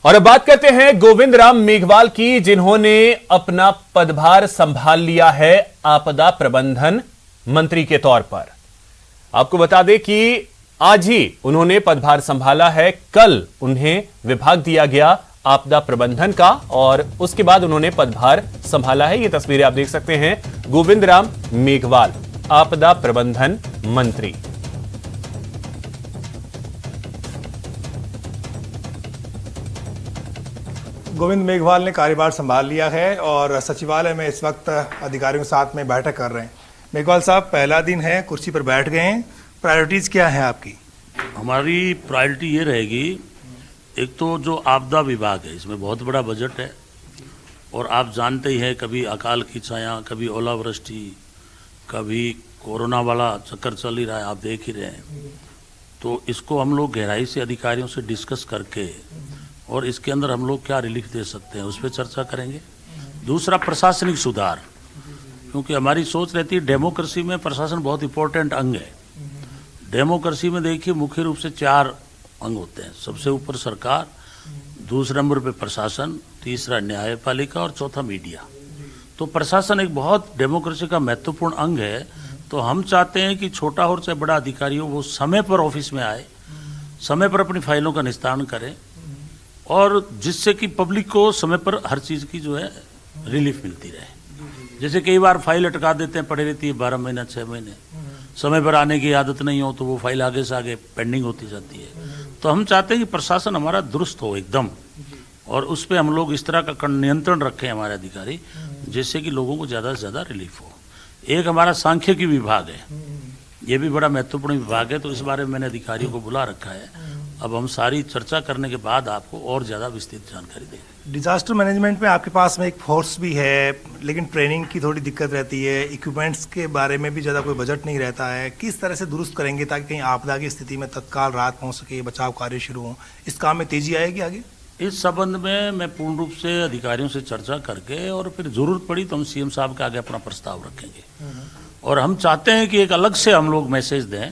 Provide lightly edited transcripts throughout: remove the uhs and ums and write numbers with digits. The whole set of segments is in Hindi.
और अब बात करते हैं गोविंद राम मेघवाल की, जिन्होंने अपना पदभार संभाल लिया है आपदा प्रबंधन मंत्री के तौर पर। आपको बता दें कि आज ही उन्होंने पदभार संभाला है। कल उन्हें विभाग दिया गया आपदा प्रबंधन का और उसके बाद उन्होंने पदभार संभाला है। ये तस्वीरें आप देख सकते हैं, गोविंद राम मेघवाल आपदा प्रबंधन मंत्री। गोविंद मेघवाल ने कार्यभार संभाल लिया है और सचिवालय में इस वक्त अधिकारियों के साथ में बैठक कर रहे हैं। मेघवाल साहब, पहला दिन है, कुर्सी पर बैठ गए हैं, प्रायोरिटीज क्या है आपकी? हमारी प्रायोरिटी ये रहेगी, एक तो जो आपदा विभाग है इसमें बहुत बड़ा बजट है और आप जानते ही हैं, कभी अकाल की छाया, कभी ओलावृष्टि, कभी कोरोना वाला चक्कर चल ही रहा है, आप देख ही रहे हैं। तो इसको हम लोग गहराई से अधिकारियों से डिस्कस करके और इसके अंदर हम लोग क्या रिलीफ दे सकते हैं उस पर चर्चा करेंगे। दूसरा, प्रशासनिक सुधार, क्योंकि हमारी सोच रहती है डेमोक्रेसी में प्रशासन बहुत इंपॉर्टेंट अंग है। डेमोक्रेसी में देखिए मुख्य रूप से 4 अंग होते हैं। सबसे ऊपर सरकार, दूसरे नंबर पे प्रशासन, तीसरा न्यायपालिका और चौथा मीडिया। तो प्रशासन एक बहुत डेमोक्रेसी का महत्वपूर्ण अंग है। तो हम चाहते हैं कि छोटा हो चाहे बड़ा अधिकारी हो, वो समय पर ऑफिस में आए, समय पर अपनी फाइलों का निस्तारण करें और जिससे कि पब्लिक को समय पर हर चीज़ की जो है रिलीफ मिलती रहे। जैसे कई बार फाइल अटका देते हैं, पड़े रहती है 12 महीना 6 महीने, समय पर आने की आदत नहीं हो तो वो फाइल आगे से आगे पेंडिंग होती जाती है। तो हम चाहते हैं कि प्रशासन हमारा दुरुस्त हो एकदम और उस पर हम लोग इस तरह का नियंत्रण रखें हमारे अधिकारी, जिससे कि लोगों को ज़्यादा से ज़्यादा रिलीफ हो। एक हमारा सांख्यिकी विभाग है, ये भी बड़ा महत्वपूर्ण विभाग है, तो इस बारे में मैंने अधिकारियों को बुला रखा है। अब हम सारी चर्चा करने के बाद आपको और ज़्यादा विस्तृत जानकारी देंगे। डिजास्टर मैनेजमेंट में आपके पास में एक फोर्स भी है, लेकिन ट्रेनिंग की थोड़ी दिक्कत रहती है, इक्विपमेंट्स के बारे में भी ज़्यादा कोई बजट नहीं रहता है। किस तरह से दुरुस्त करेंगे ताकि कहीं आपदा की स्थिति में तत्काल राहत पहुंच सके, बचाव कार्य शुरू हो? इस काम में तेजी आएगी आगे? इस संबंध में मैं पूर्ण रूप से अधिकारियों से चर्चा करके और फिर जरूरत पड़ी तो हम सीएम साहब के आगे अपना प्रस्ताव रखेंगे। और हम चाहते हैं कि एक अलग से हम लोग मैसेज दें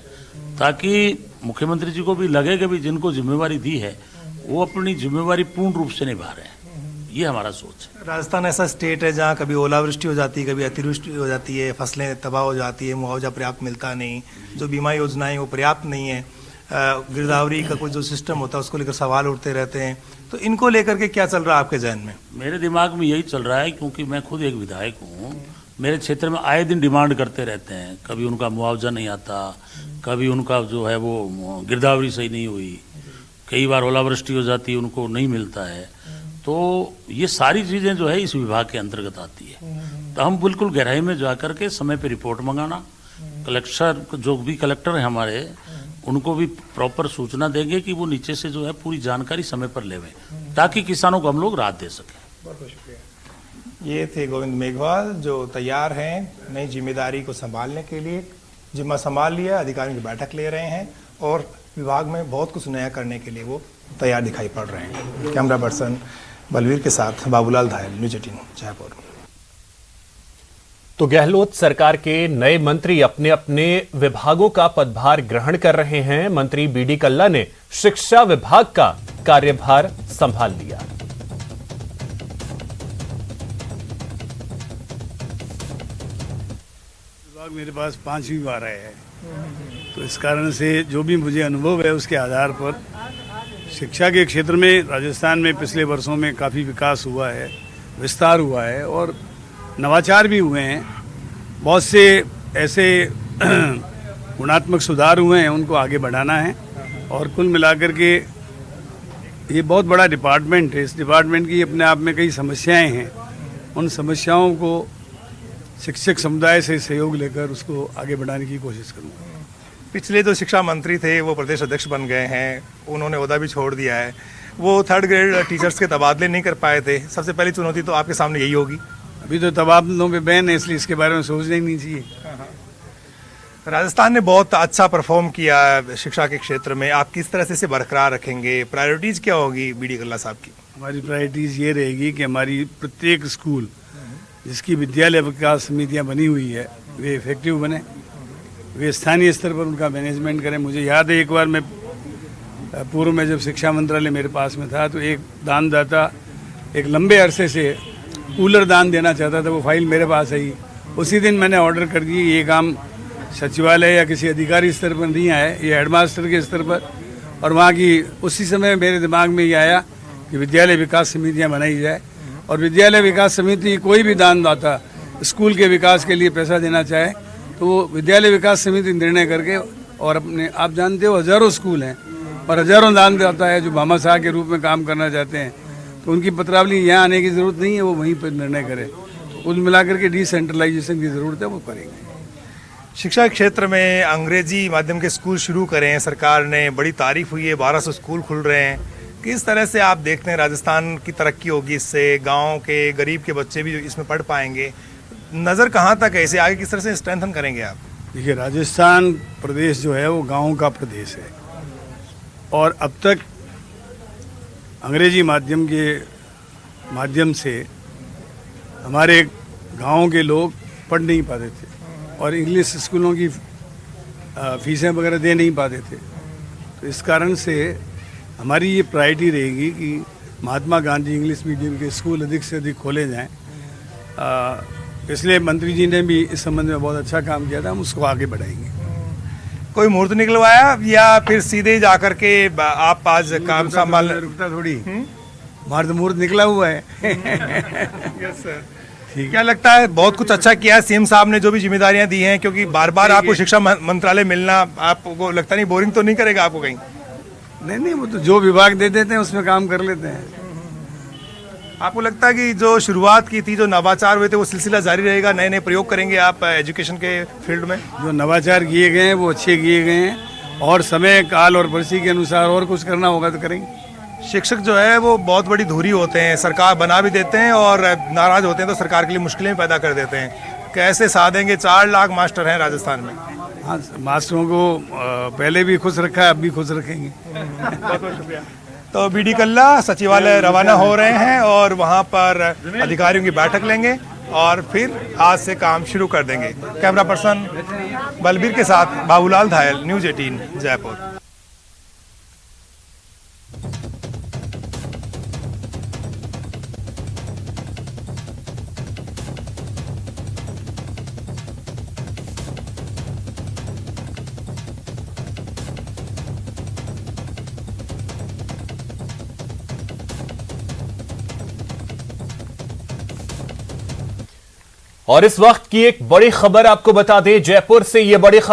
ताकि मुख्यमंत्री जी को भी लगे कि भी जिनको जिम्मेवारी दी है वो अपनी जिम्मेवारी पूर्ण रूप से निभा रहे हैं। ये हमारा सोच है। राजस्थान ऐसा स्टेट है जहाँ कभी ओलावृष्टि हो जाती है, कभी अतिवृष्टि हो जाती है, फसलें तबाह हो जाती है, मुआवजा पर्याप्त मिलता नहीं, जो बीमा योजनाएं वो पर्याप्त नहीं है, गिरदावरी का कोई जो सिस्टम होता है उसको लेकर सवाल उठते रहते हैं। तो इनको लेकर के क्या चल रहा है आपके जहन में? मेरे दिमाग में यही चल रहा है, क्योंकि मैं खुद एक विधायक हूँ। मेरे क्षेत्र में आए दिन डिमांड करते रहते हैं, कभी उनका मुआवजा नहीं आता, कभी उनका जो है वो गिरदावरी सही नहीं हुई, कई बार ओलावृष्टि हो जाती है उनको नहीं मिलता है। तो ये सारी चीज़ें जो है इस विभाग के अंतर्गत आती है। तो हम बिल्कुल गहराई में जा कर के समय पे रिपोर्ट मंगाना, कलेक्टर जो भी कलेक्टर हैं हमारे, उनको भी प्रॉपर सूचना देंगे कि वो नीचे से जो है पूरी जानकारी समय पर लेवें ताकि किसानों को हम लोग राहत दे सकें। बहुत बहुत शुक्रिया। ये थे गोविंद मेघवाल जो तैयार हैं नई जिम्मेदारी को संभालने के लिए। जिम्मा संभाल लिया, अधिकारियों की बैठक ले रहे हैं और विभाग में बहुत कुछ नया करने के लिए वो तैयार दिखाई पड़ रहे हैं। कैमरा पर्सन बलवीर के साथ बाबूलाल धायल, न्यूज़ 18 जयपुर। तो गहलोत सरकार के नए मंत्री अपने अपने विभागों का पदभार ग्रहण कर रहे हैं। मंत्री बीडी कल्ला ने शिक्षा विभाग का कार्यभार संभाल लिया। विभाग मेरे पास 5वीं बार आया है, तो इस कारण से जो भी मुझे अनुभव है उसके आधार पर शिक्षा के क्षेत्र में राजस्थान में पिछले वर्षों में काफ़ी विकास हुआ है, विस्तार हुआ है और नवाचार भी हुए हैं। बहुत से ऐसे गुणात्मक सुधार हुए हैं, उनको आगे बढ़ाना है। और कुल मिलाकर के ये बहुत बड़ा डिपार्टमेंट है, इस डिपार्टमेंट की अपने आप में कई समस्याएं हैं। उन समस्याओं को शिक्षक समुदाय से सहयोग लेकर उसको आगे बढ़ाने की कोशिश करूँगा। पिछले जो शिक्षा मंत्री थे वो प्रदेश अध्यक्ष बन गए हैं, उन्होंने ओहदा भी छोड़ दिया है। वो 3rd ग्रेड टीचर्स के तबादले नहीं कर पाए थे। सबसे पहली चुनौती तो आपके सामने यही होगी। अभी तो तबादलों पे बैन है, इसलिए इसके बारे में सोचना ही नहीं चाहिए। राजस्थान ने बहुत अच्छा परफॉर्म किया है शिक्षा के क्षेत्र में, आप किस तरह से इसे बरकरार रखेंगे? प्रायोरिटीज़ क्या होगी बीडी कल्ला साहब की? हमारी प्रायोरिटीज़ ये रहेगी कि हमारी प्रत्येक स्कूल जिसकी विद्यालय विकास समितियाँ बनी हुई है वे इफेक्टिव बने, वे स्थानीय स्तर पर उनका मैनेजमेंट करें। मुझे याद है एक बार मैं पूर्व में जब शिक्षा मंत्रालय मेरे पास में था तो एक दानदाता एक लंबे अरसे से कूलर दान देना चाहता था, वो फाइल मेरे पास आई। उसी दिन मैंने ऑर्डर कर दी। ये काम सचिवालय या किसी अधिकारी स्तर पर नहीं आया, ये हेडमास्टर के स्तर पर, और वहाँ की उसी समय मेरे दिमाग में ये आया कि विद्यालय विकास समितियाँ बनाई जाए, और विद्यालय विकास समिति कोई भी दानदाता स्कूल के विकास के लिए पैसा देना चाहे तो वो विद्यालय विकास समिति निर्णय करके, और अपने आप जानते हो हज़ारों स्कूल हैं और हज़ारों दानदाता है जो भामाशाह के रूप में काम करना चाहते हैं, तो उनकी पत्रावली यहाँ आने की ज़रूरत नहीं है, वो वहीं पर निर्णय करें। तो कुल मिलाकर के डिसेंट्रलाइजेशन की ज़रूरत है, वो करेंगे। शिक्षा क्षेत्र में अंग्रेजी माध्यम के स्कूल शुरू करे हैं सरकार ने, बड़ी तारीफ हुई है, 1200 स्कूल खुल रहे हैं। किस तरह से आप देखते हैं राजस्थान की तरक्की होगी इससे, गांव के गरीब के बच्चे भी इसमें पढ़ पाएंगे? नज़र कहाँ तक है इसे आगे किस तरह से स्ट्रेंथन करेंगे आप? देखिए, राजस्थान प्रदेश जो है वो गाँव का प्रदेश है, और अब तक अंग्रेजी माध्यम से हमारे गाँव के लोग पढ़ नहीं पाते थे और इंग्लिश स्कूलों की फीसें वगैरह दे नहीं पाते थे। तो इस कारण से हमारी ये प्रायोरिटी रहेगी कि महात्मा गांधी इंग्लिश मीडियम के स्कूल अधिक से अधिक खोले जाएं। इसलिए मंत्री जी ने भी इस संबंध में बहुत अच्छा काम किया था, हम उसको आगे बढ़ाएंगे। कोई मुहूर्त निकलवाया या फिर सीधे जाकर के आप आज काम संभाल? रुकता थोड़ी, हमारा तो मुहूर्त निकला हुआ है। Yes sir. क्या लगता है, बहुत कुछ अच्छा किया है सीएम साहब ने जो भी जिम्मेदारियां दी हैं, क्योंकि बार बार आपको शिक्षा मंत्रालय मिलना आपको लगता नहीं बोरिंग तो नहीं करेगा आपको कहीं? नहीं, वो तो जो विभाग दे देते हैं उसमें काम कर लेते हैं। आपको लगता है कि जो शुरुआत की थी, जो नवाचार हुए थे, वो सिलसिला जारी रहेगा? नए नए प्रयोग करेंगे आप एजुकेशन के फील्ड में? जो नवाचार किए गए हैं वो अच्छे किए गए हैं, और समय काल और परिस्थिति के अनुसार और कुछ करना होगा तो करेंगे। शिक्षक जो है वो बहुत बड़ी धुरी होते हैं, सरकार बना भी देते हैं और नाराज होते हैं तो सरकार के लिए मुश्किलें भी पैदा कर देते हैं। कैसे साधेंगे? 4 लाख मास्टर हैं राजस्थान में। हाँ, मास्टरों को पहले भी खुश रखा है, अब भी खुश रखेंगे। बहुत बहुत शुक्रिया। तो बीडी कल्ला सचिवालय रवाना हो रहे हैं और वहाँ पर अधिकारियों की बैठक लेंगे और फिर आज से काम शुरू कर देंगे। कैमरा पर्सन बलबीर के साथ बाबूलाल धायल, न्यूज़ 18 जयपुर। और इस वक्त की एक बड़ी खबर आपको बता दें, जयपुर से ये बड़ी खबर